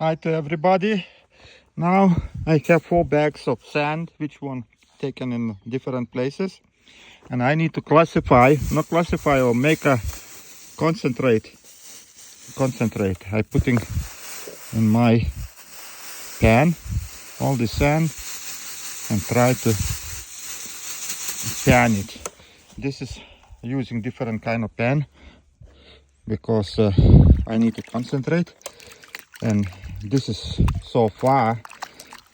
Hi to everybody. Now I have 4 bags of sand, which one taken in different places. And I need to not classify or make a concentrate. I putting in my pan all the sand and try to pan it. This is using different kind of pan because I need to concentrate, and this is so far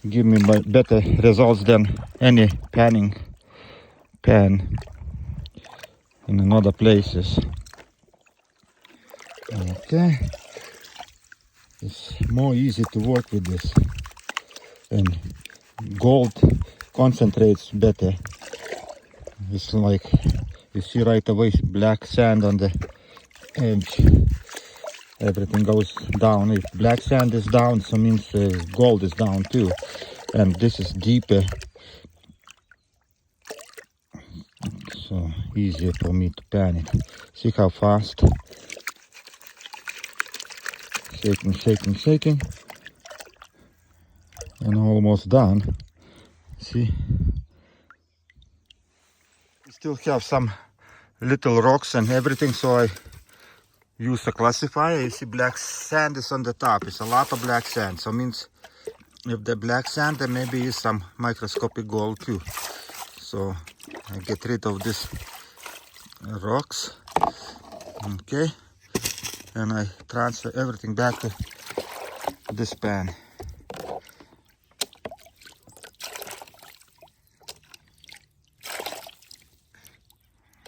give me better results than any pan in another places. Okay, it's more easy to work with this, and gold concentrates better. It's like you see right away black sand on the edge. Everything goes down. If black sand is down, so means gold is down too. And this is deeper, so easier for me to pan it. See how fast? Shaking, and almost done. See? We still have some little rocks and everything, so I use a classifier. You see black sand is on the top. It's a lot of black sand, so means if the black sand, there maybe is some microscopic gold too. So I get rid of these rocks. Okay, and I transfer everything back to this pan.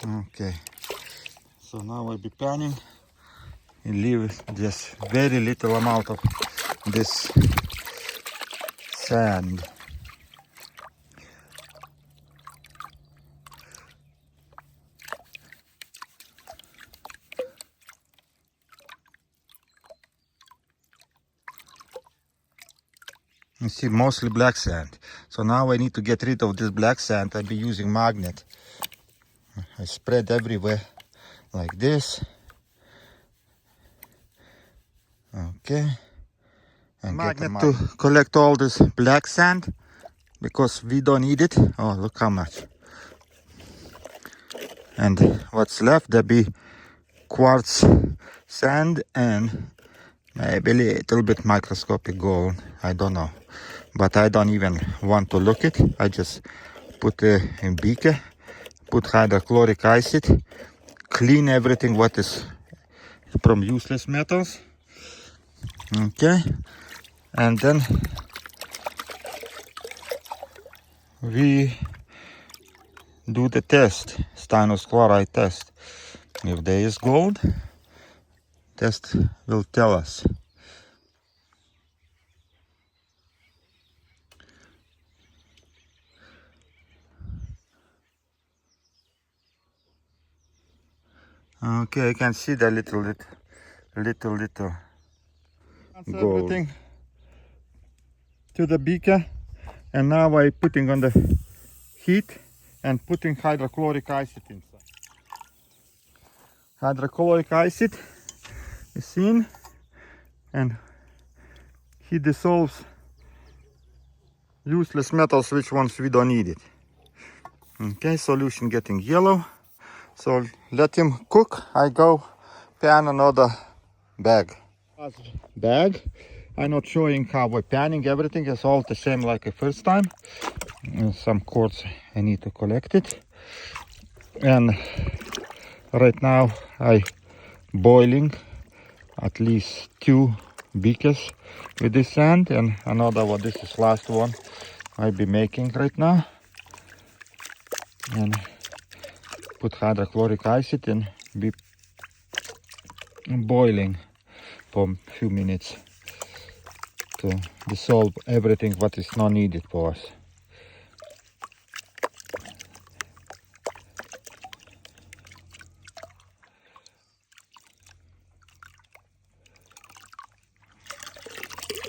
Okay, so now I'll be panning and leave just very little amount of this sand. You see, mostly black sand. So now I need to get rid of this black sand. I'll be using magnet. I spread everywhere like this. Okay. And magnet to collect all this black sand because we don't need it. Oh, look how much. And what's left, there'll be quartz sand and maybe a little bit microscopic gold. I don't know. But I don't even want to look it. I just put in beaker, put hydrochloric acid, clean everything what is from useless metals. Okay, and then we do the test, Stannous chloride test. If there is gold, test will tell us. Okay, I can see the little gold. Everything to the beaker, and now I'm putting on the heat and putting hydrochloric acid inside. Hydrochloric acid is in, and he dissolves useless metals, which ones we don't need it. Okay, solution getting yellow. So let him cook. I go pan another bag. I'm not showing how we're panning. Everything is all the same like the first time. Some quartz I need to collect it. And right now I boiling at least 2 beakers with this sand, and another one. This is last one I'll be making right now. And put hydrochloric acid and be boiling for a few minutes to dissolve everything what is not needed for us.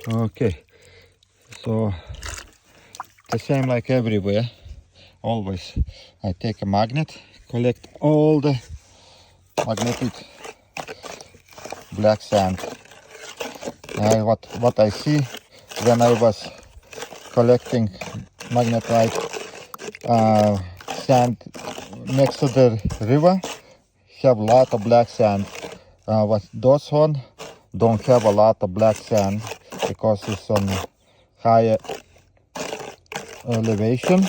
Okay, so the same like everywhere. Always I take a magnet, collect all the magnetic black sand What I see when I was collecting magnetite sand next to the river, have a lot of black sand. What those one don't have a lot of black sand because it's on higher elevation,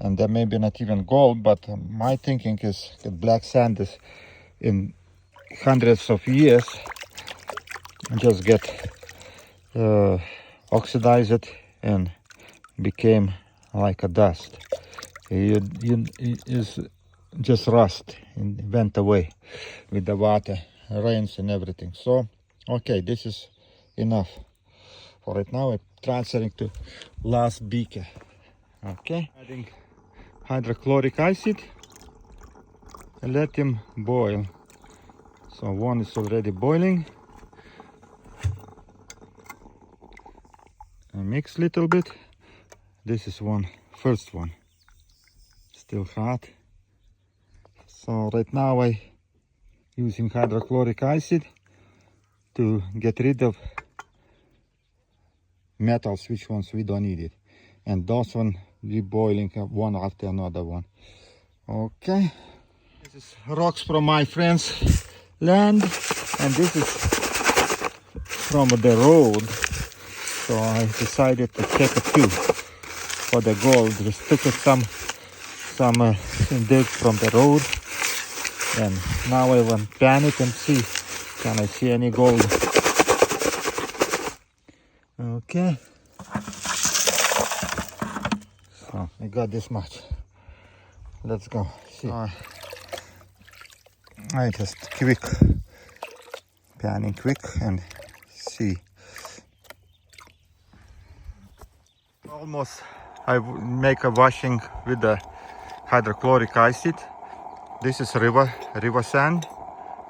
and there may be not even gold, but my thinking is that black sand is in hundreds of years just get oxidized and became like a dust. It is just rust and went away with the water, rains and everything. So okay, this is enough for right now. I'm transferring to last beaker. Okay, adding hydrochloric acid and let him boil. So one is already boiling. And mix a little bit. This is first one, still hot. So right now I using hydrochloric acid to get rid of metals, which ones we don't need it, and those one we boiling one after another one. Okay, this is rocks from my friend's land, and this is from the road. So I decided to check a few for the gold. Just took some dirt from the road, and now I want to pan it and see, can I see any gold? Okay, so I got this much. Let's go see. I just panning quick and see. Almost I make a washing with the hydrochloric acid. This is river sand,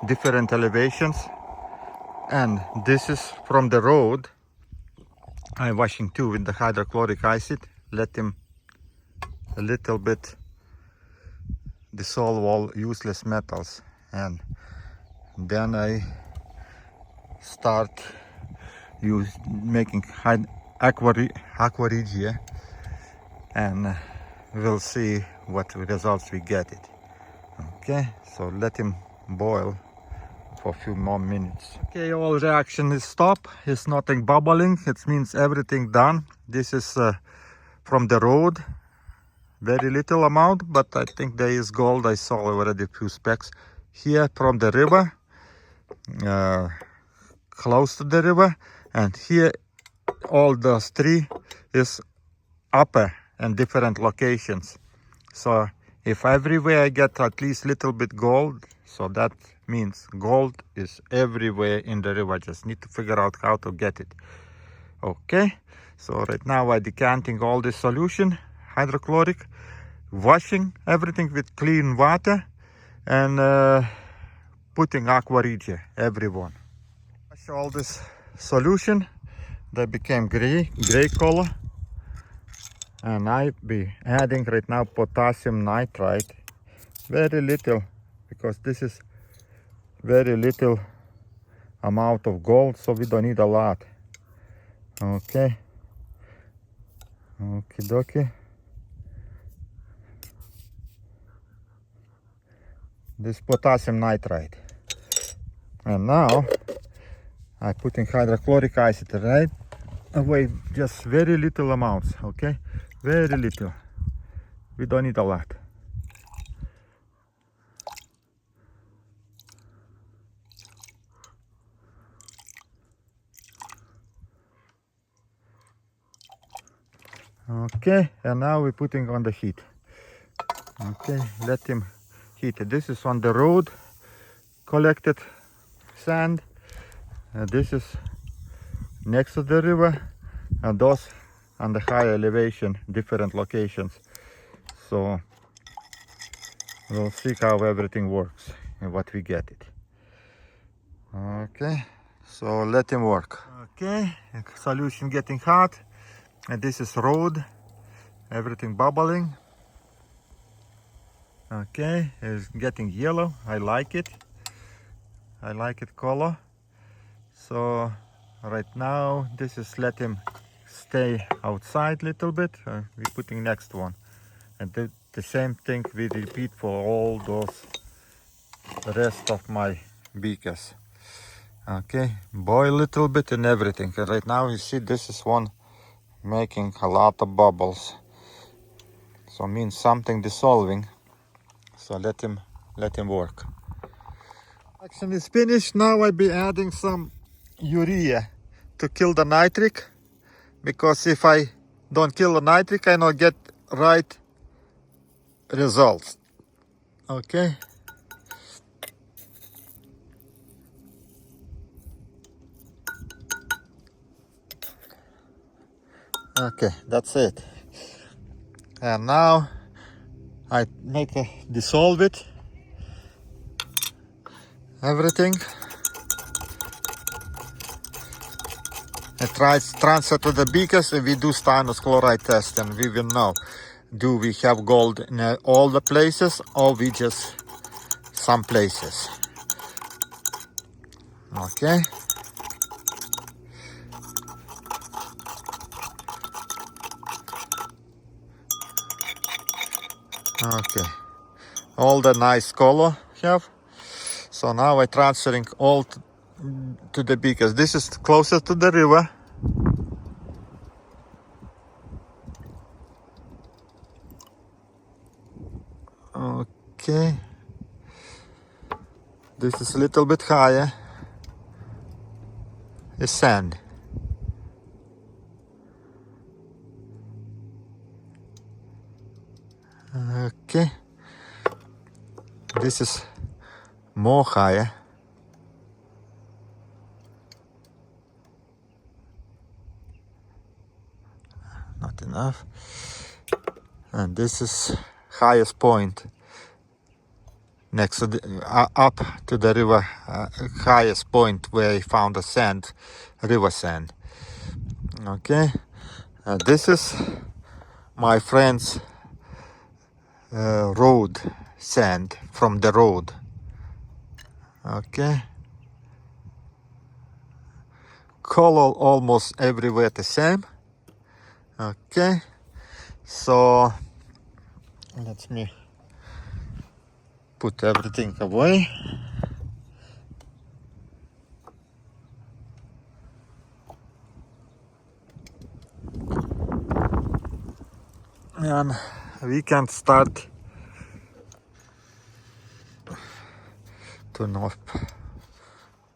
different elevations, and this is from the road. I'm washing too with the hydrochloric acid. Let him a little bit dissolve all useless metals, and then I start making aqua regia, and we'll see what results we get it. Okay, so let him boil for a few more minutes. Okay, all reaction is stopped. It's nothing bubbling. It means everything done. This is from the road, very little amount, but I think there is gold. I saw already a few specks here from the river, close to the river, and here all those three is upper and different locations. So if everywhere I get at least little bit gold, so that means gold is everywhere in the river. Just need to figure out how to get it. Okay, so right now I'm decanting all this solution, hydrochloric, washing everything with clean water, and putting aqua regia, everyone. Wash all this solution. They became gray color, and I be adding right now potassium nitrite, very little, because this is very little amount of gold, so we don't need a lot. Okay, okie dokie. This potassium nitrite, and now I put in hydrochloric acid right away, just very little amounts. Okay, very little, we don't need a lot. Okay, and now we're putting on the heat. Okay, let him heat. This is on the road collected sand, and this is next to the river, and those on the high elevation, different locations. So we'll see how everything works and what we get it. Okay, so let him work. Okay, solution getting hot, and this is road, everything bubbling. Okay, it's getting yellow. I like it. I like it color. So Right now, this is let him stay outside a little bit. We're putting next one. And the same thing we repeat for all those the rest of my beakers. Okay, boil a little bit and everything. And right now you see this is one making a lot of bubbles. So means something dissolving. So let him work. Action is finished. Now I'll be adding some urea to kill the nitric, because if I don't kill the nitric I don't get right results. Okay. Okay, that's it. And now I dissolve it, everything. I try to transfer to the beakers and we do Stannous chloride test and we will know, do we have gold in all the places or we just some places. Okay. Okay. All the nice color have. So now I'm transferring all to the beakers. This is closer to the river. Okay. This is a little bit higher. It's sand. Okay. This is more higher. Not enough. And this is highest point next to the up to the river, highest point where I found the sand, river sand. Okay. This is my friend's road sand from the road. Okay. Color almost everywhere the same. Okay. So let me put everything away. And we can start turn off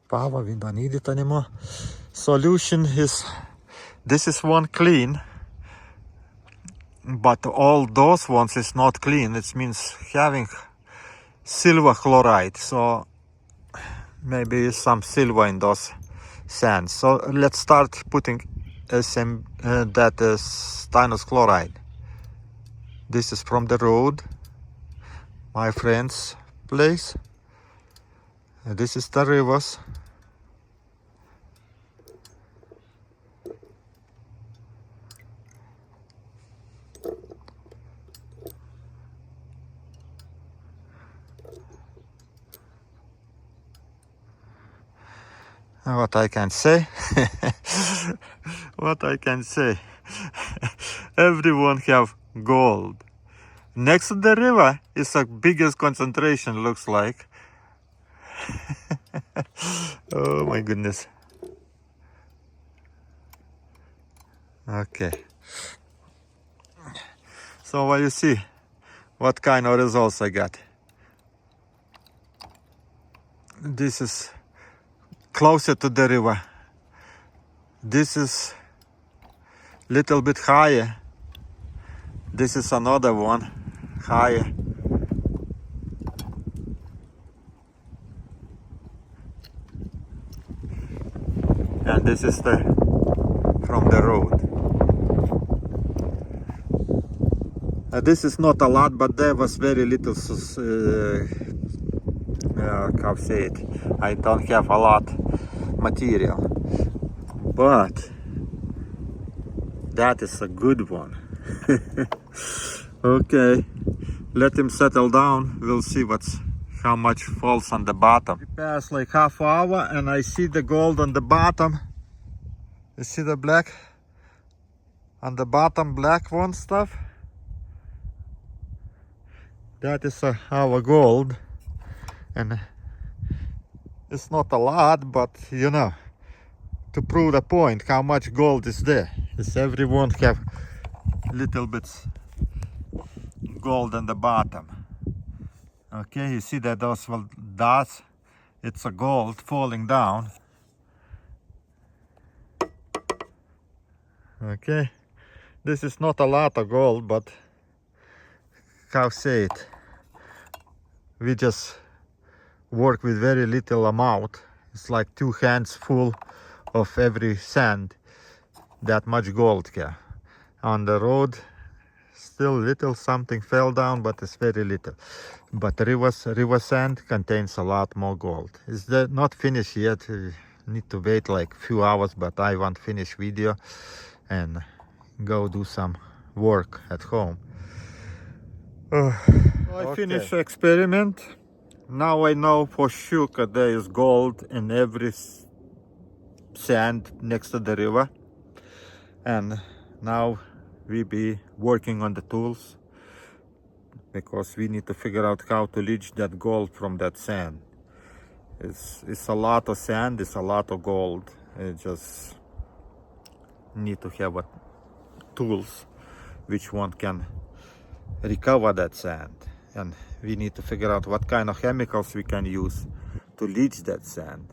power. We don't need it anymore. Solution is, this is one clean, but all those ones is not clean. It means having silver chloride, so maybe some silver in those sands. So let's start putting that Stannous chloride. This is from the road, my friend's place. This is the rivers. What I can say, what I can say, everyone have gold. Next to the river is the biggest concentration, looks like. Oh my goodness. Okay. So what you see, what kind of results I got. This is closer to the river. This is little bit higher. This is another one higher. And this is the from the road. This is not a lot, but there was very little, how say it, I don't have a lot material, but that is a good one. Okay, let him settle down. We'll see how much falls on the bottom. We passed like half hour and I see the gold on the bottom. You see the black on the bottom, black one stuff? That is our gold, and it's not a lot, but you know, to prove the point how much gold is there. Is everyone have little bits gold on the bottom. Okay, you see that those dots, it's a gold falling down. Okay, this is not a lot of gold, but how say it, we just work with very little amount. It's like 2 hands full of every sand, that much gold here. On the road still little something fell down, but it's very little. But river sand contains a lot more gold. It's not finished yet. We need to wait like few hours, but I want to finish video and go do some work at home. I finished the experiment. Now I know for sure that there is gold in every sand next to the river. And now we be working on the tools, because we need to figure out how to leach that gold from that sand. It's a lot of sand, it's a lot of gold. It just need to have tools which one can recover that sand, and we need to figure out what kind of chemicals we can use to leach that sand.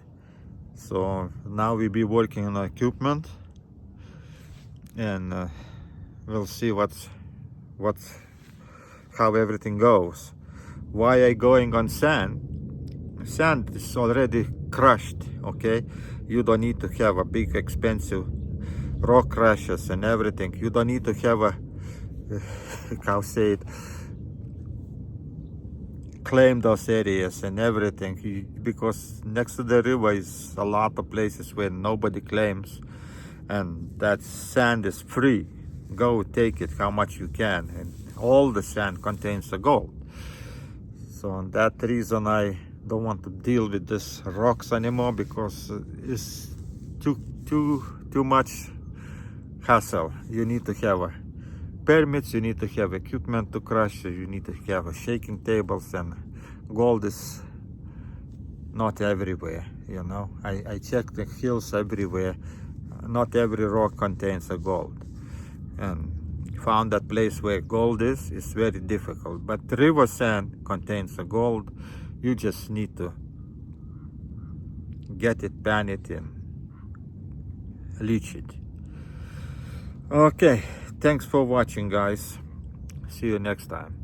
So now we be working on equipment, and we'll see how everything goes. Why I going on sand? Sand is already crushed, okay? You don't need to have a big expensive rock crushes and everything. You don't need to have a how say it, claim those areas and everything, because next to the river is a lot of places where nobody claims, and that sand is free. Go take it how much you can, and all the sand contains the gold. So on that reason I don't want to deal with this rocks anymore, because it's too much hassle. You need to have permits, you need to have equipment to crush, you need to have shaking tables, and gold is not everywhere, you know. I checked the hills everywhere. Not every rock contains a gold, and found that place where gold is very difficult. But river sand contains a gold. You just need to get it, pan it, and leach it. Okay, thanks for watching, guys. See you next time.